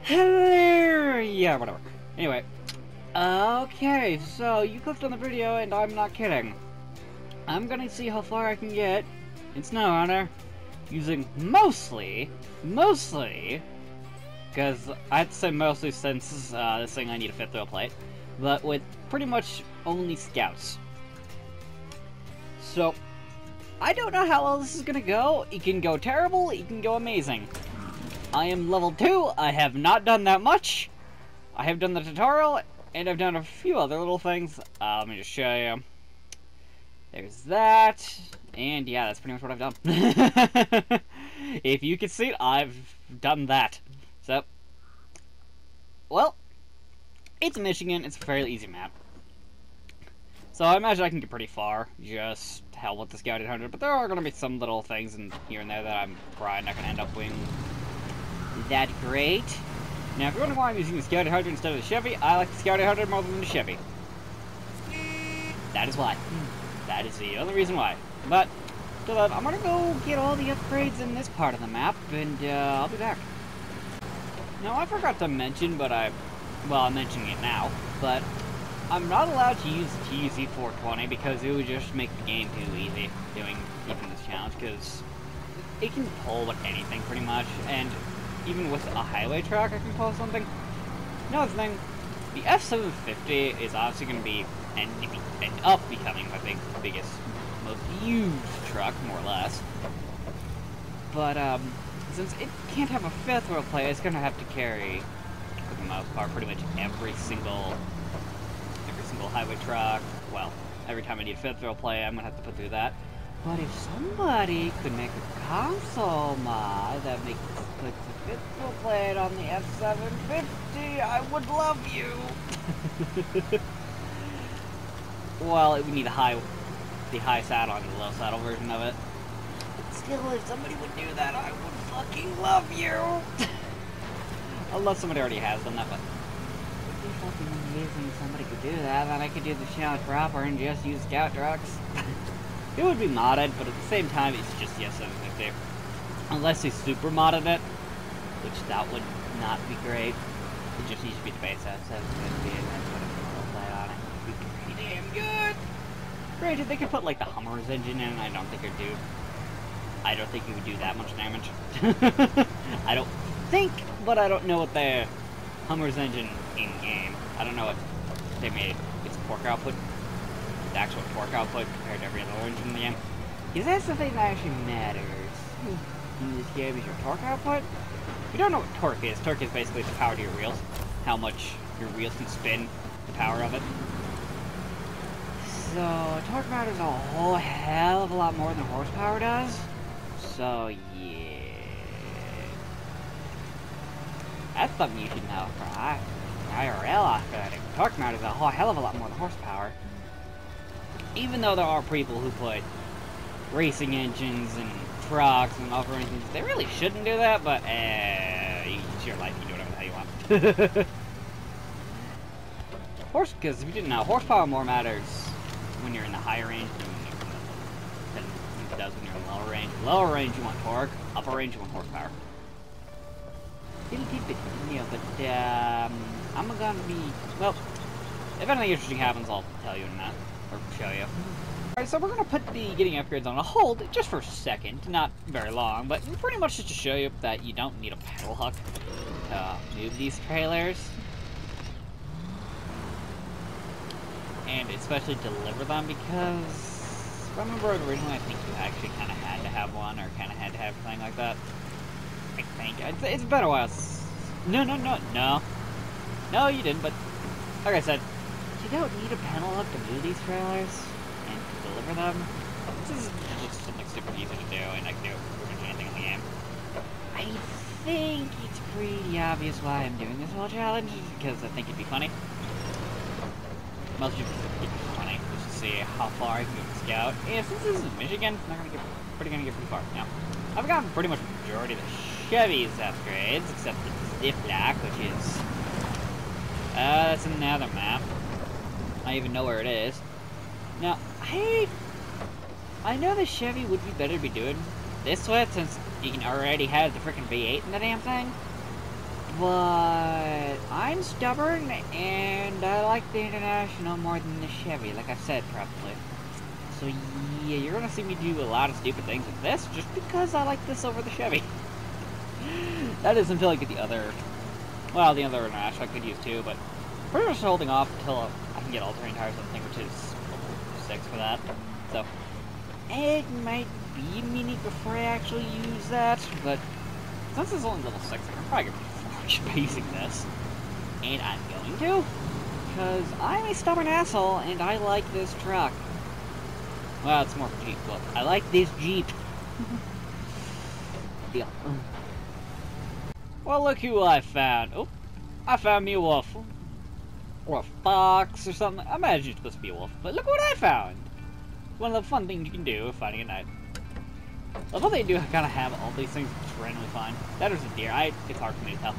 Hello! Yeah, whatever. Anyway. Okay, so you clicked on the video and I'm not kidding. I'm gonna see how far I can get in SnowRunner using mostly, because I have to say mostly since this thing I need a fifth wheel plate, but with pretty much only scouts. So, I don't know how well this is gonna go. It can go terrible, it can go amazing. I am level 2, I have not done that much. I have done the tutorial, and I've done a few other little things. Let me just show you. There's that, and yeah, that's pretty much what I've done. If you can see it, I've done that. So, well, it's Michigan, it's a fairly easy map. So I imagine I can get pretty far, just hell with the Scout 800, but there are going to be some little things in here and there that I'm probably not going to end up winning that great. Now, if you're wondering why I'm using the Scout 800 instead of the Chevy, I like the Scout 800 more than the Chevy. That is why. That is the only reason why. But, I'm gonna go get all the upgrades in this part of the map, and I'll be back. Now, I forgot to mention, but I'm mentioning it now, but I'm not allowed to use the TUZ420 because it would just make the game too easy doing even this challenge, because it can pull with anything pretty much, and even with a highway truck I can pull something. Another thing, the F750 is obviously going to be end up becoming my biggest, most used truck, more or less. But since it can't have a fifth wheel plate, it's going to have to carry, for the most part, pretty much every single highway truck. Well, every time I need a fifth wheel plate, I'm going to have to put through that. But if somebody could make a console mod that puts a fifth wheel plate on the F750, I would love you! Well, it would need the high saddle and the low saddle version of it. But still, if somebody would do that, I would fucking love you! Unless somebody already has done that, but it would be fucking amazing if somebody could do that, then I could do the challenge proper and just use scout trucks. It would be modded, but at the same time, it's just the F750. Unless they super modded it, which that would not be great. It just needs to be the base F750 and then put a full plate on it. It would be pretty damn good! Granted, they could put like the Hummer's engine in, I don't think it would do that much damage. I don't think, but I don't know what the Hummer's engine in-game. I don't know what they made its torque output. The actual torque output compared to every other engine in the game. Because that's the thing that actually matters in this game, is your torque output. If you don't know what torque is basically the power to your wheels. How much your wheels can spin, the power of it. So, torque matters a whole hell of a lot more than horsepower does. So, yeah. That's something you should know for IRL aspect. Torque matters a whole hell of a lot more than horsepower. Even though there are people who put racing engines and trucks and off-road engines, they really shouldn't do that, but it's your life, you do whatever the hell you want. Because if you didn't know, horsepower more matters when you're in the higher range than it does when you're in the lower range. Lower range you want torque, upper range you want horsepower. Little tidbit, yeah, but I'm gonna be, well, if anything interesting happens, I'll tell you in a minute. Or show you. Alright, so we're going to put the getting upgrades on a hold just for a second, not very long, but pretty much just to show you that you don't need a pedal hook to move these trailers. And especially deliver them, because if I remember originally, I think you actually kind of had to have one, or kind of had to have a thing like that. I think. It's been a while. No, you didn't, but like I said, you don't need a pedal hook to move these trailers and to deliver them. This is just something super easy to do, and I can do it pretty much anything in the game. I think it's pretty obvious why I'm doing this whole challenge, because I think it'd be funny. Most people think it'd be funny, just to see how far I can go with Scout. And since this is Michigan, I'm not gonna get pretty far. Now, I've gotten pretty much the majority of the Chevy's upgrades, except the Ziploc, which is that's another map. I don't even know where it is. Now, I know the Chevy would be better to be doing this with, since you can already have the freaking V8 in the damn thing. But I'm stubborn, and I like the International more than the Chevy, like I said, probably. So yeah, you're gonna see me do a lot of stupid things with this, just because I like this over the Chevy. That is until I get the other, well, the other International I could use too, but pretty much holding off until I can get all-terrain tires, I think, which is level 6 for that. So, it might be a mini before I actually use that, but since it's only level 6, I'm probably going to be using this. And I'm going to, because I'm a stubborn asshole, and I like this truck. Well, it's more for Jeep. Look, I like this Jeep. Deal. Well, look who I found. Oh, I found me a wolf. Or a fox or something. I imagine it's supposed to be a wolf, but look what I found. One of the fun things you can do finding at night. I thought they do kind of have all these things just randomly find. That is a deer. It's hard for me to tell.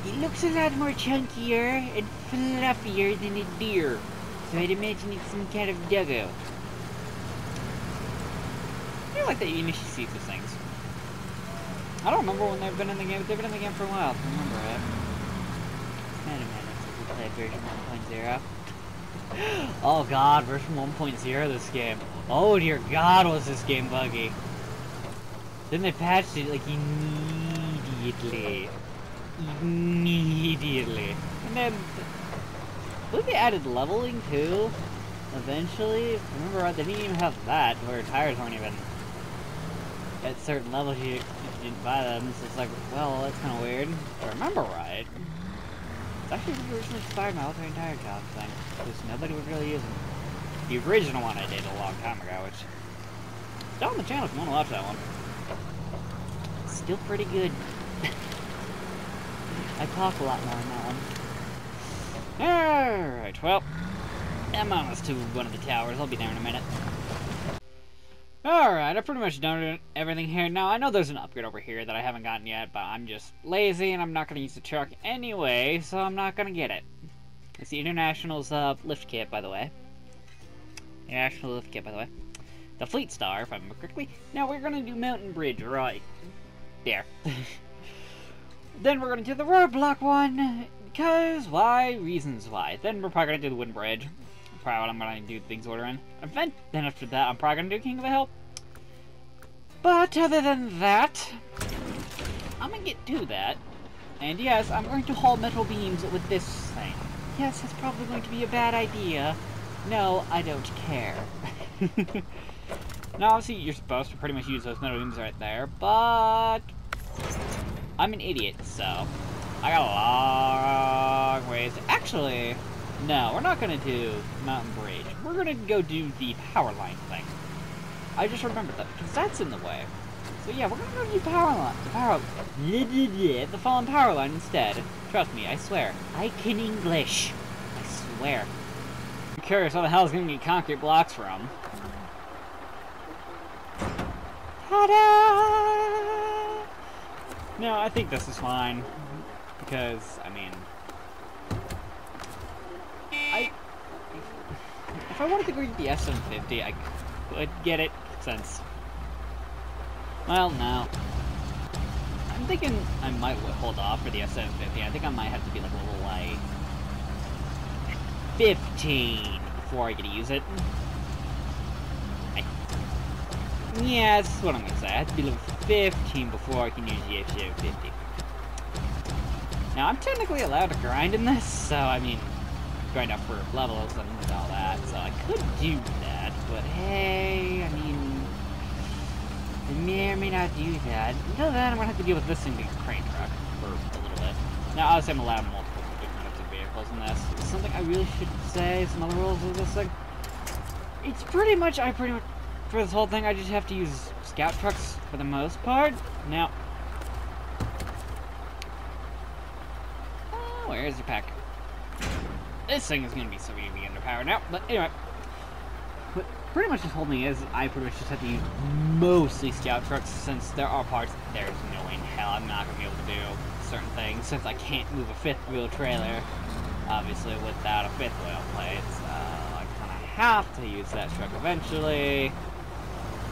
It looks a lot more chunkier and fluffier than a deer, so I'd imagine it's some kind of doggo. I feel like that you initially see these things. I don't remember when they've been in the game, but they've been in the game for a while, if I remember it. Wait a minute, since we played version 1.0. Oh god, version 1.0 this game. Oh dear god, was this game buggy. Then they patched it, like, immediately. Immediately. And then, I believe they added leveling, too, eventually. If I remember right, they didn't even have that, where tires weren't even at certain levels you didn't buy them, so it's like, well, that's kind of weird. If I remember right, it's actually the originally inspired my all-terrain tire job thing, because nobody would really use them. The original one I did a long time ago, which is still on the channel if you want to watch that one. It's still pretty good. I talk a lot more in that one. Alright, well, I'm almost to one of the towers. I'll be there in a minute. Alright, I've pretty much done everything here. Now, I know there's an upgrade over here that I haven't gotten yet, but I'm just lazy and I'm not going to use the truck anyway, so I'm not going to get it. It's the International's lift kit, by the way. International lift kit, by the way. The Fleet Star, if I remember correctly. Now, we're going to do Mountain Bridge right there. Then we're going to do the roadblock one, because why? Reasons why. Then we're probably going to do the Wooden Bridge. Probably what I'm going to do things order in. Then after that, I'm probably going to do King of the Hill. But other than that, I'm going to get to that. And yes, I'm going to haul metal beams with this thing. Yes, it's probably going to be a bad idea. No, I don't care. Now, obviously, you're supposed to pretty much use those metal beams right there, but I'm an idiot, so I got a long ways. Actually, no, we're not going to do Mountain Bridge. We're going to go do the power line thing. I just remembered that, because that's in the way. So yeah, we're going to go do the fallen power line instead. Trust me, I swear. I can English. I swear. I'm curious how the hell is going to get concrete blocks from. Ta-da! No, I think this is fine. Because, I mean, if I wanted to go get the S750, I could get it, since, well, no. I'm thinking I might hold off for the S750. I think I might have to be like a little, like, 15 before I get to use it. Yeah, that's what I'm gonna say. I have to be level 15 before I can use the S750. Now, I'm technically allowed to grind in this, so, I mean, grind up for levels and all that, so I could do that, but hey, I mean, I may or may not do that. Until then, I'm gonna have to deal with this thing being a crane truck for a little bit. Now, obviously, I'm allowed multiple different types of vehicles in this. Something I really should say, some other rules of this thing. It's pretty much, for this whole thing, I just have to use scout trucks for the most part. Now, where's your pack? This thing is going to be so easy underpowered now, but anyway. But pretty much this whole thing is, I pretty much just have to use mostly scout trucks, since there are parts there's no way in hell I'm not going to be able to do certain things, since I can't move a fifth wheel trailer, obviously, without a fifth wheel plate, so I kind of have to use that truck eventually, in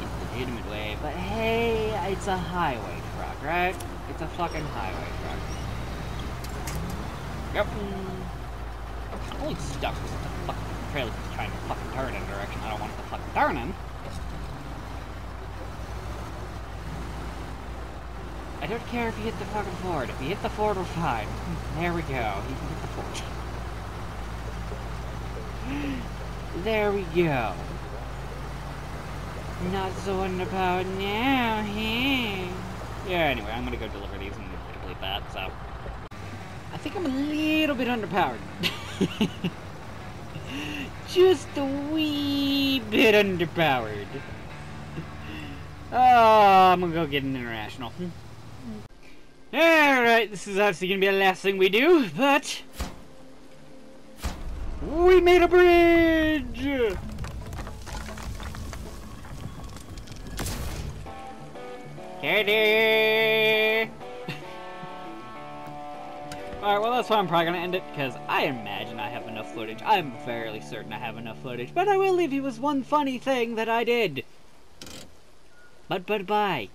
a legitimate way, but hey, it's a highway truck, right? It's a fucking highway truck. Yep. I'm only stuck because the fucking trailer is trying to fucking turn in a direction I don't want it to fucking turn in. I don't care if you hit the fucking Ford. If you hit the Ford, we're fine. There we go. You can hit the Ford. There we go. Not so underpowered now, hey. Yeah, anyway, I'm gonna go deliver these and complete that, so. I think I'm a little bit underpowered. Just a wee bit underpowered. Oh, I'm gonna go get an international. Alright, this is obviously gonna be the last thing we do, but we made a bridge! Katie! Alright, well that's why I'm probably gonna end it, because I imagine I have enough footage. I'm fairly certain I have enough footage, but I will leave you with one funny thing that I did. But bye.